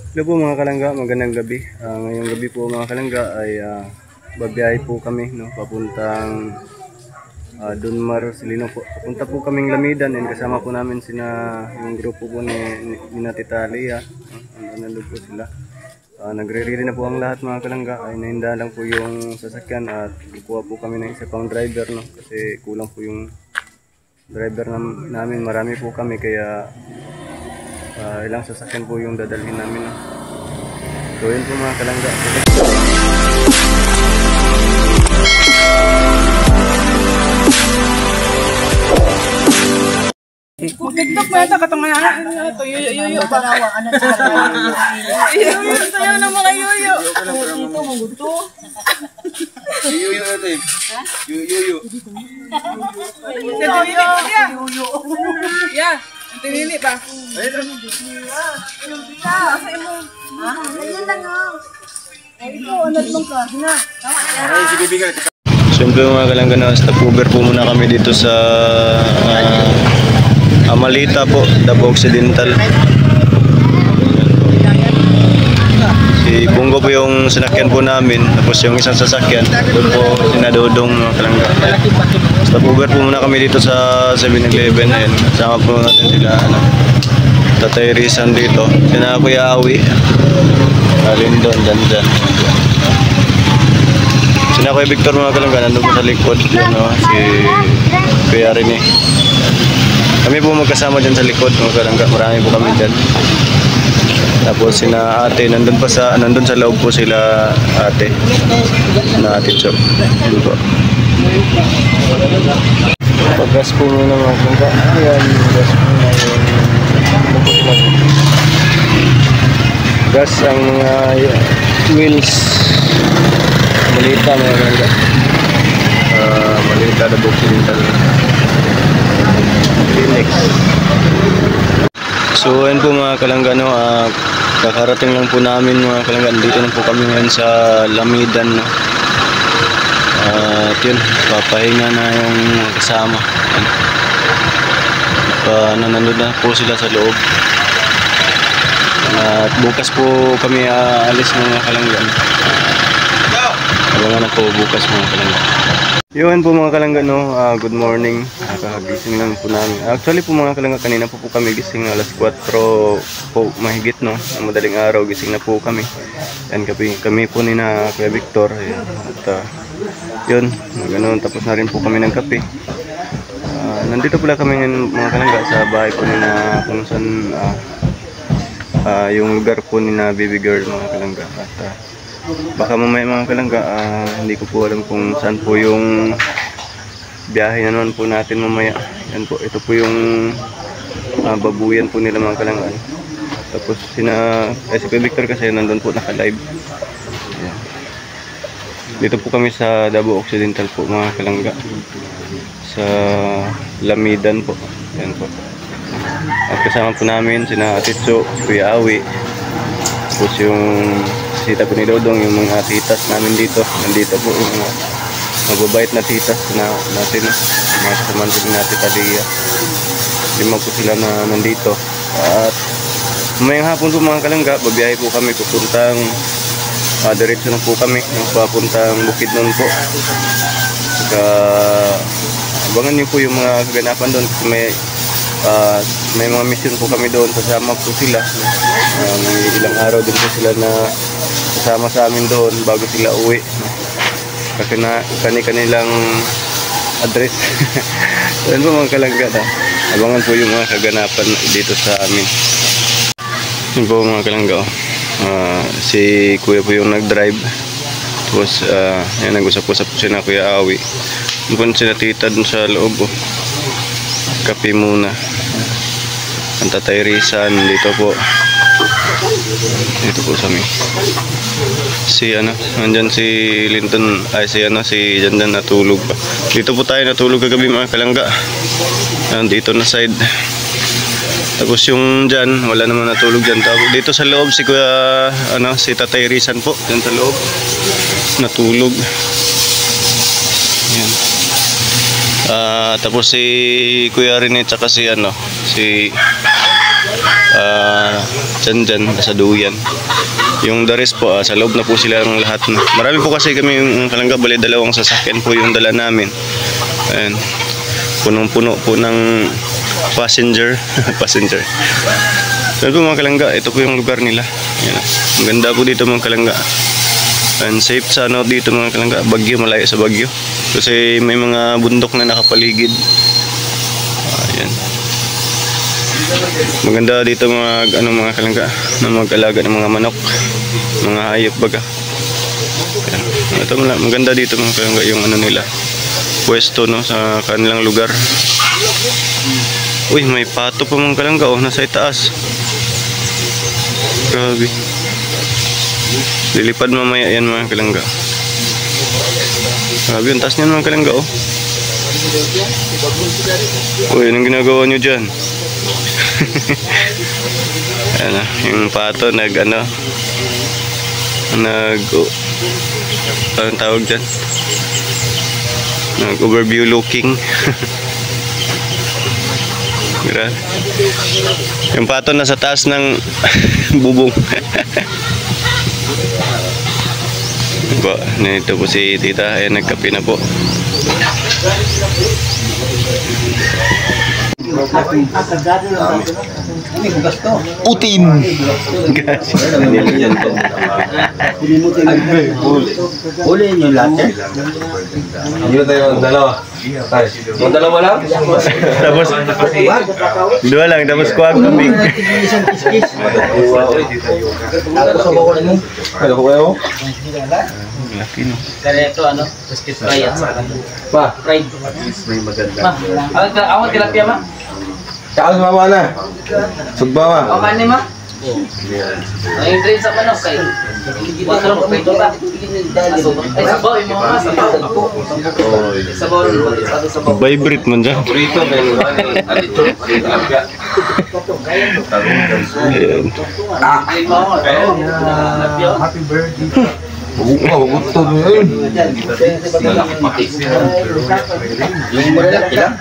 Hello po mga kalangga, magandang gabi. Ngayong gabi po mga kalangga ay babiyahe po kami no, papuntang Dunmar, Silino po. Papunta po kaming Lamidan and kasama po namin yung grupo po ni Tita Lea. Nandun po sila. Nagre-ready na po ang lahat mga kalangga. Ay nahinda lang po yung sasakyan at kukuha po kami ng isa pang driver no, kasi kulang po yung driver namin. Marami po kami kaya ilang sasakyan po yung dadalhin namin no. So yun po mga kalangga. TikTok mo yata katangayan ito yuyo pa rawa ano yuyo tayo ng mga yuyo dito maguto yuyo ito yuyo yuyo ya tinili pa Siyempre mga kalangga na stop over po muna kami dito sa Amalita po, Davao Occidental. Si Bungo po yung sinakyan po namin, tapos yung isang sasakyan, doon po sinadodong mga kalangga. Stop over po muna kami dito sa 7-Eleven. Ayan, kasama po natin sila Tatay Rizan dito, sina Kuya Awi, Lindon, Dandan. Sina Kuya Victor mga kalangga, nandun po sa likod, yun o, si Kuya Rene. Kami po magkasama dyan sa likod mga kalangga, marami po kami dyan. Tapos sina ate, nandun sa loob po sila ate, na ate Chok. Yun po. Pag-gas po muna mga kalangga, ayan, gas po na yung gas ang mga wheels. Malita mga kalangga, Malita Davao Occidental. So ayun po mga kalangga no, kakarating lang po namin mga kalangga, dito na po kami ngayon sa Lamidan no. At yun, papahinga na yung kasama. Nandun na po sila sa loob. At bukas po kami alis mga kalangga. Abangan na po bukas mga kalangga. Yun po mga kalangga no, good morning. Kakagising lang po namin. Actually po mga kalangga, kanina po kami gising alas 4 po mahigit no. Madaling araw gising na po kami. Yan kami po ni na Kuya Victor. At yun, ganoon, tapos na rin po kami ng kape. Nandito pala kami ngayon mga kalangga sa bahay po ni na kung saan yung lugar po ni na baby girl mga kalangga. At baka mamaya mga kalangga, hindi ko po alam kung saan po yung biyahe na naman po natin mamaya. Yan po, ito po yung babuyan po nila mga kalangga. Tapos si Kuya Victor kasi nandun po naka-live. Yan. Dito po kami sa Davao Occidental po mga kalangga, sa Lamidan po. Yan po. At kasama po namin sina Ate Cho, Kuya Awi, tapos yung tita po ni Dodong, yung mga titas namin dito. Nandito po yung mga mababait na titas natin, mga kasamahan din natin Tita Lea. 5 po sila na nandito. At mamayang hapon po mga kalangga, babiyahe po kami pupuntang diretso na po kami papuntang Bukidnon po. Abangan niyo po yung mga kaganapan doon. May mga mission po kami doon, kasama po sila. May ilang araw din po sila na kasama sa amin doon bago sila uwi. Kasi kanilang address. So yun po mga kalangga, abangan po yung mga kaganapan dito sa amin. Yun po mga kalangga, si Kuya po yung nag-drive. Tapos yan, nag-usap-usap po siya na Kuya Awi. Doon po sila tita dun sa loob. Kape muna. Ang Tatay Rizan dito po. Dito po sa amin. Nandyan si Linton, si Jandan natulog pa. Dito po tayo natulog kagabi mga kalangga. Dito na side. Tapos yung dyan, wala naman natulog dyan. Dito sa loob si Kuya, si Tatay Rizan po. Dyan sa loob. Natulog. Yan. Tapos si Kuya Rene tsaka si dyan sa duyan. Yung the rest po, sa loob na po sila ng lahat na. Marami po kasi kami yung kalangga, bali dalawang sasakyan po yung dala namin. Ayan. Punong-puno po ng passenger. Passenger. Ayan po mga kalangga, ito po yung lugar nila. Ayan. Ang ganda po dito mga kalangga. And safe sa ano dito mga kalangga, bagyo, malayo sa bagyo. Kasi may mga bundok na nakapaligid. Ayan. Maganda dito mga kalangga na mag-alaga ng mga manok, mga hayop baga. Ayan. Ito maganda dito mga kalangga yung ano nila, pwesto no sa kanilang lugar. Uy, may pato pa mga kalangga oh, nasa itaas. Grabe. Lilipad mamaya yan mga kalangga. Grabe yung taas niyan mga kalangga oh. Uy, anong ginagawa nyo dyan? Ano, yung pato anong tawag dyan? Nag-overview looking. Grabe. Yung pato nasa taas ng bubong. Po, nito po si tita, ay nagkape na po. Putin. Uli nyo lahat. Hindi tayo dalawa. Yung dalawa lang? Tapos, dua lang, tapos kuha kami. Ano ko kayo? Laki no. Kaya ito ano, biscuit fry at saka Pa, fried. Awag tilapia ma? kaon mama na. Sugba ma. O kanin ma? Ay, drain sa manok kay. Water mo pito ba? Ay, sabaw yung mga sabaw. Sabaw yung sabaw. Vibrate man dyan. Burrito kayo. Alito. Tilapia. Ayan. Happy birthday. Gusto mo yun. Yung malaki lang?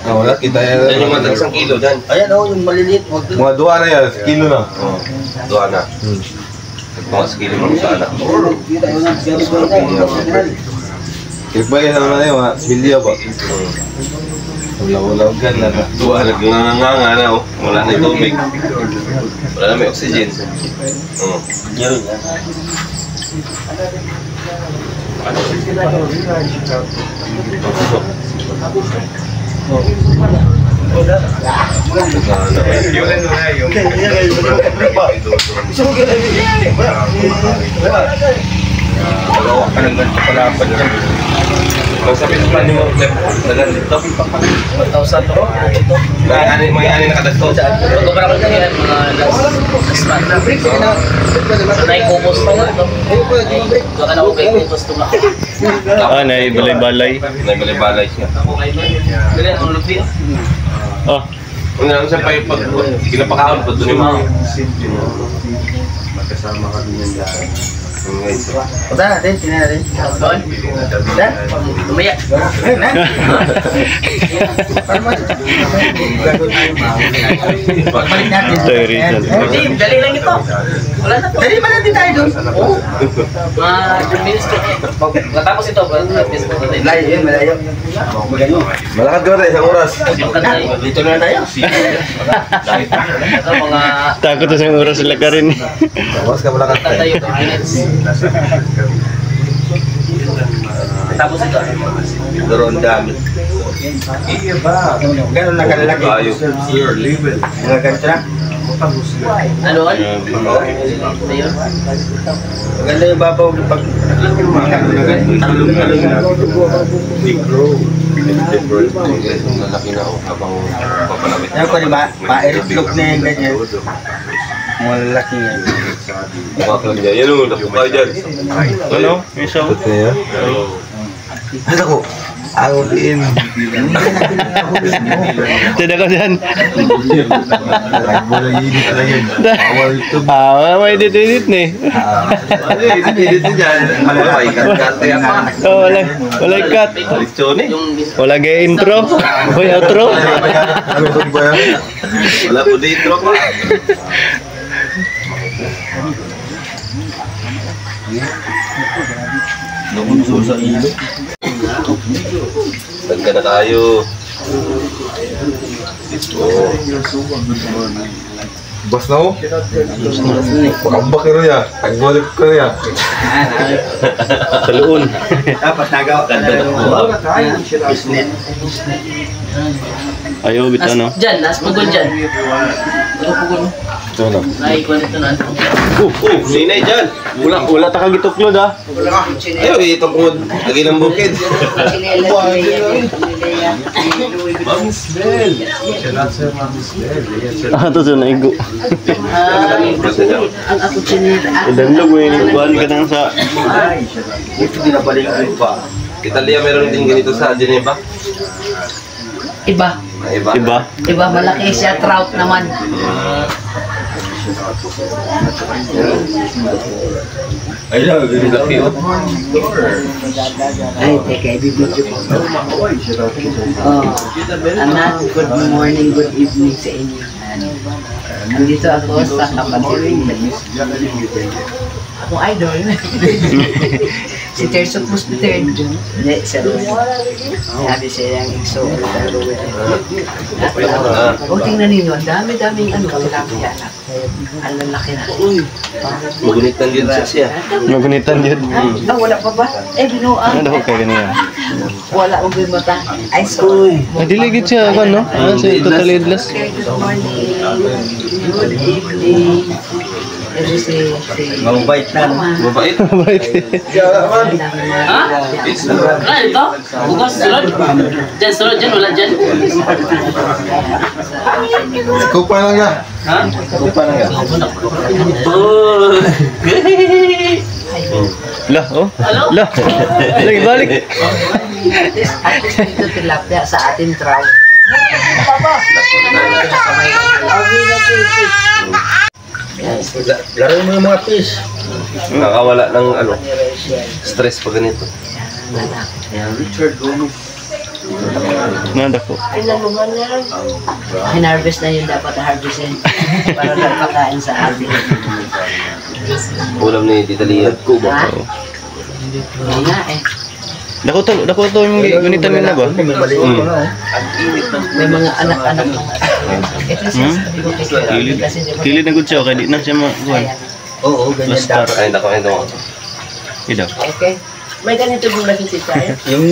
Wala, kita yan. Yan yung matag isang kilo dyan. Ayan o, yung maliliit. Mga duwa na yan, kilo na. Oo, duwa na. Mga kilo mo sana. Kaya naman na yun, bilya ba? Wala-wala gan na. Duwa, nagnganganga na o. Wala na yung tubig. Wala na may oxygen. Yan. Magawa ka ng ganito palapan yan. Magsapit pa niyo dagan dito. 1,000 to. May ani nakadagto. Ito para ko yan mga last month. Naikubos pa nga ito. Baka na okay kubos ito nga. Naibalay-balay. Naibalay siya. Dali, ang lupi. Oh, Kung nga siya pa yung pag kinapakaon pa doon yung mga. Magkasama kami ng lahat. Punta natin, tingnan natin. Doon? Dan? Tumaya. Balik natin. Dali lang ito. Wala na po. Dali ba natin tayo doon? Oo. Mga 2 minutes to. Matapos ito, malayo yun, malayo. Malakad ka rin, isang oras. Dito na tayo. Ito mga... takot na sa oras sila ka rin. Oras ka malakad tayo. Tayo 2 minutes. Tapos ito. Doon dami. Ganun na kalalaki. Ayos. Mga ganito na. Ano? Ayun. Maganda yung babaw pag Lalaki na ako habang papalapit. yan ko diba? Pa-airlock na yung ganyan. Malaki yan. Kumakal dyan. Yan o, napuka dyan. Ano? Isaw? Ano ko? Angin. Tidak ko dyan. Boleh ini lagi. Awal itu. May edit nih. Ini dyan. Malay kante apa? Oh, wala cut. Lucu nih. Wala gaya intro. Hoy, outro. Wala po di intro ko. Namunso sa ilo. Tagka na tayo. Bas na ho? Pakambak ka rin ya. Tagbalik ka rin ya. Saluun. Dapat nagawa ka na business. Ayo, bitaw no. Diyan, last pugod dyan. Pugod mo. Ito na. Naikuha nito na. Sinay dyan. Wala ta kagituklod ah. Ayaw, itong kumod. Lagi ng bukid. Ah, to na igo. Ang ako chinita. Idanlog mo yung kuhan ka nang sa... Ito din nabalingin pa. Italia meron din ganito sa Geneva. Iba. Iba. Iba? Iba, malaki siya. Trout naman. Ayaw, ganito laki yun. Ay, teka, ibibidyo ko. Anak, good morning, good evening sa inyo. Nandito ako sa kapatid. Akong idol. Si Terso Cruz III. Hindi, si Roy. Sabi siya yung exo. O, tingnan ninyo, ang dami-daming tilapia na. Ang lalaki na. Magunitan din siya. Magunitan yun. Wala pa ba? Binuang. Ano daw kay ganyan? Wala akong mata. Ice cream. Ay, diligid siya, ano? Ah, sa total idless. Okay, good morning. Good evening. Ito si... Mabait na. Mabait. Mabait. Ha? Ano ito? Bukas sunod? Diyan, sunod dyan, wala dyan. Ikaw pa lang yan. Ha? Ikaw pa lang yan. Lah, oh. Hello? Lah. Lagi balik. At least dito tilapia sa ating trout. Laro mo yung mga fish. Nakawala ng ano, stress pag ganito. Nanda ko. Hinarvest na yun dapat harvestin para nagpakain sa atin. Ulam ni Tita Lia. Ha? Hindi nga eh. Dako to yung gunitan nila ba? May mga anak-anak. Ito siya sabi ko kay Kilid. kasi di ba- Kilid na gud siya kay di na siya makuha. Oo, ganyan Lastar. dapat. Ay, nako, ito. Idaw. Okay. May ganito din lagi si tayo. Yung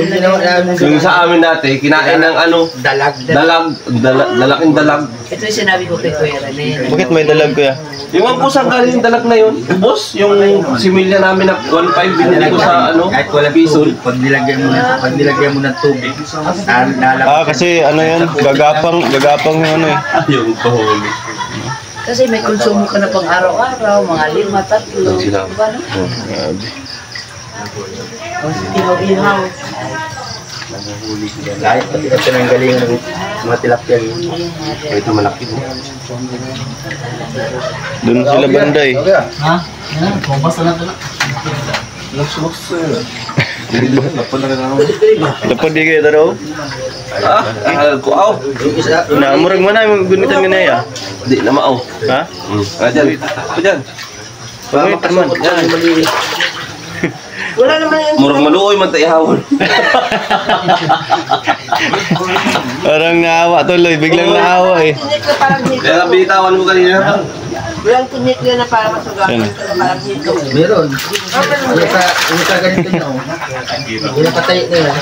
ginawa namin Yung sa amin dati, kinain ng ano, dalaking dalag. Ito yung sinabi ko kay Kuya Rene. Bakit may dalag kuya? Yung ang pusang galing yung dalag na yun, ubos, yung similya namin na 1.5, binili ko sa ano, kahit walang piso. tubig, pag nilagyan mo ng tubig, Ah, kasi ano yan, gagapang yung ano eh. Yung pahuli. Kasi may konsumo ka na pang araw-araw, mga 5, 3. Sila. Diba no? Grabe. Ihaw-ihaw. kahit pati ito ng galingan ng mga tilapia yun. Ito malaki. Doon sila banday. Ha? Yan, bumasa na ito na. Dapat di kayo taro. Ko aw. Yung isa, Na murag man ay gunitan nga ya. Di na maaw. Ha? Dyan. Ako dyan. Pagay taman. Yan. Wala naman yan. Murag maluoy man tayo hawon. Parang naawa tuloy, biglang naawa eh. Tinik na parang hito. Kaya bitawan mo kanina. Walang tinik na parang masugapan ka na parang hito. meron. Yung sa ganito na, yung nakatayo na yun.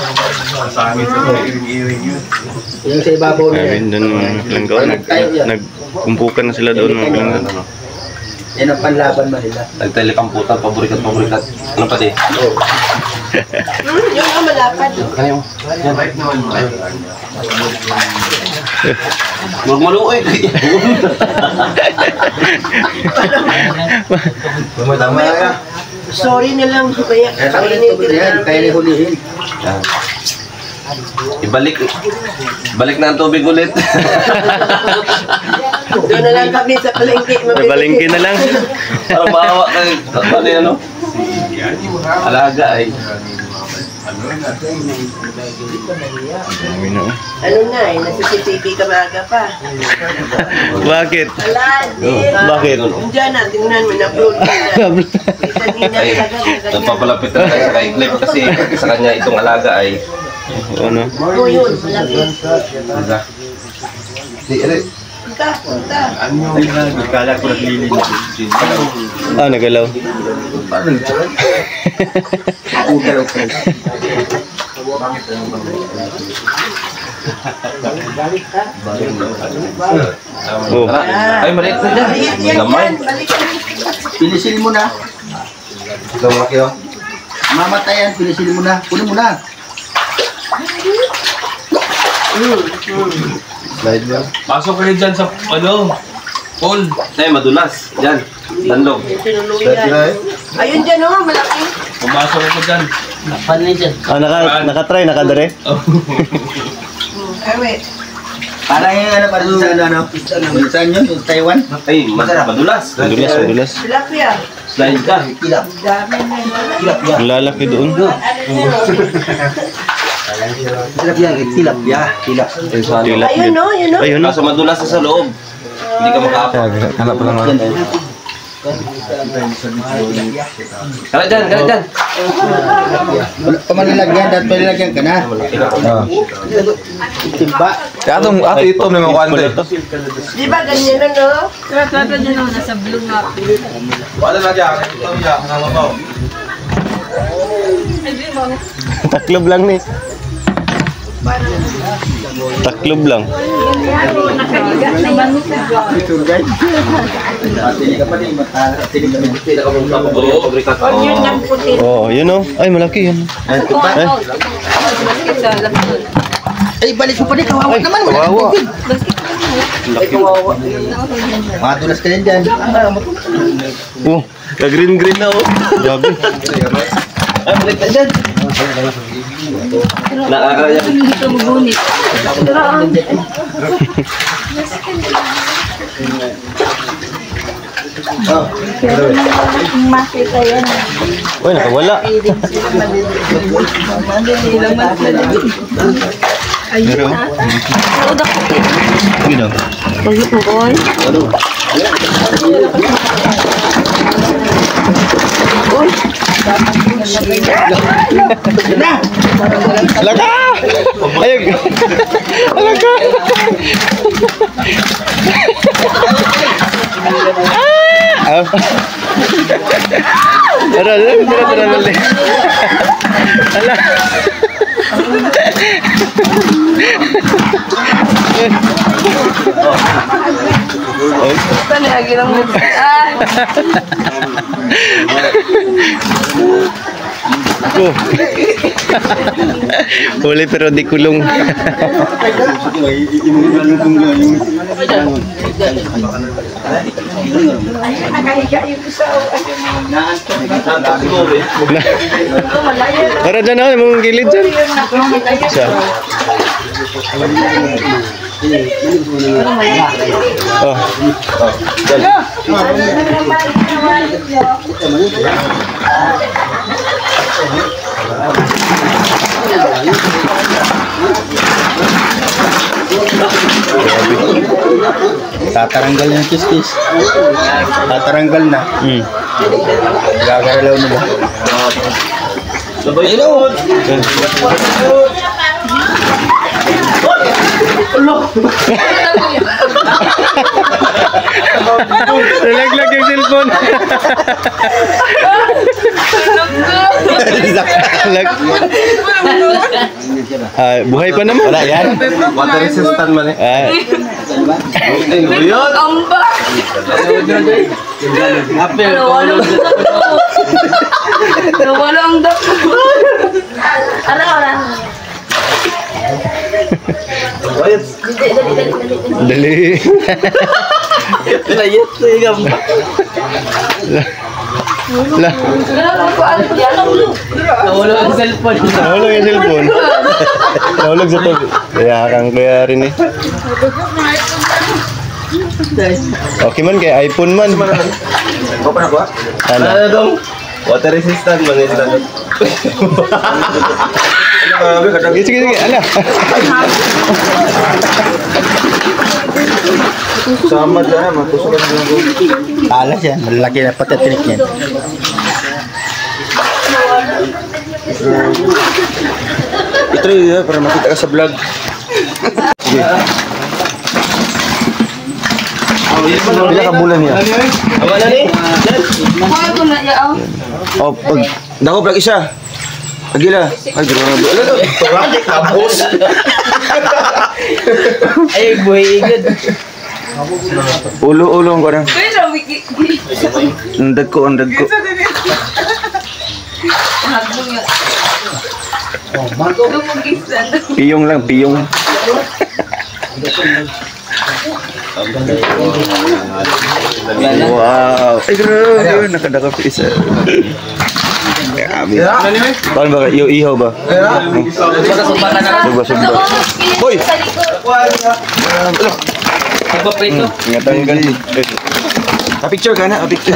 Yung sa ibabaw na Ayun, yan. doon mga nagkumpukan na sila doon mga bilanggo. Yan ang panlaban Manila. Nagtelekamputan, paborikat. Ano pa di? Yung nga malapad. Kaya mo. Yan. Murag maluoy. Tama ya. Sorry na lang. Kaya Kaya sa ulit tubig na yan, kaya ni hulihin. Yan. Balik na ang tubig ulit. Doon na lang kami sa palengke. Palengke na lang. Para maawa kay ano? Alaga ay. Dami na oh. Ano na eh, nasa-CCTV ka maaga pa. Bakit? Alan, Bakit? Diyan na, tingnan mo, na-upload ka na. Ay, nagpapalapit na tayo sa kay Clip kasi sa kanya itong alaga ay Ano? Oo yun, malaki. Punta. Kala ko naglilin. Nagalaw. Oh. Ay, maliit na dyan. Yan, Lamay. balik. Pilisin mo na. Ito malaki oh. Mamatayan, pilisin mo na. Kunin mo na. Slide mo. Pasok kayo dyan sa, pool. Ay, madulas. Dyan. Landog. Slide ka eh. Ayun dyan oh, malaki. Pumasok ako dyan. Nakatry, nakadare. Ewe. Parang yung ano, parang sa ano, saan yun? Yung Taiwan? Ay, madulas. Madulas. Tilapia. Slide ka. Kilap. Dami na yun. Ang lalaki doon. Kilap yan, kilap yan. Kilap. Tilap Ayun din. oh, yun oh. Ayun oh. Kaso madulas na sa loob. Hindi ka makaapak. Hanap pa lang. Kala dyan. Wala pa man nilagyan, dahil may nilagyan ka na. Timba. Ato ito may mga kwante. Di ba ganyan ano? Nasa blue nga. Taklob lang ni. Taklob lang. Ito guys. Pili ka pa din, matala. Pili ka din. Oh, yun oh. Ay, malaki yun. Ay, balik mo pa din, kawawa Ay, naman. kawawa. Madulas ka din dyan. Oh, ka-green-green na oh. Grabe. Ay, balik na dyan. Nakakaya. Hindi ka magunit. Pero nang makita yan. Uy, nakawala. Ayun Pero, na. Naud ako. yun oh. Pagit mo boy. Uy. Alaka! Ayun! Alaka! Ah! Tara, balik. Ala! Tali lagi lang mo. Oh. Huli pero di kulong. Tara dyan ako, mong gilid dyan. Isa. Oh. Tataranggal yung kiskis. Tataranggal na. Gagaralaw nila. Sabay yun. Nalaglag yung cellphone. Buhay pa naman. Wala yan. Water resistant man eh. Yun. Amba. Nawala ang dako. Ara. Dali. Pinayit na yung gamba. La, Nawala ang cellphone. nahulog yung cellphone. Nahulog sa tabi. Kaya kang kuya rin eh. Okay man kay iPhone man. Ikaw pa na ba? Ano? dong? Water resistant man ito. Sige, sige, sige. Ala. Sama dyan, matusok ka na lang. Alas yan, malaki na patatinik yan. Itry yun para makita ka sa vlog. Sige. Pila ka bulan niya? Wala ni? Kuha ko na yaw. Oh, pag dako vlog isa. Agila. Ay, grabe. Ano to? Turaki kabos. Ay, boy, igad. Ulo ang ko na. Pero wiki. Ang ko. Hagbong yun. Lumugisan. Piyong lang, piyong. Wow. Ay, grabe. Nakadakap isa. Grabe. Paano ba? Ihaw ba? Sumbatan na. Subba. Hoy! Pagpaprito. Ingatan ka. Pa-picture ka na, pa-picture.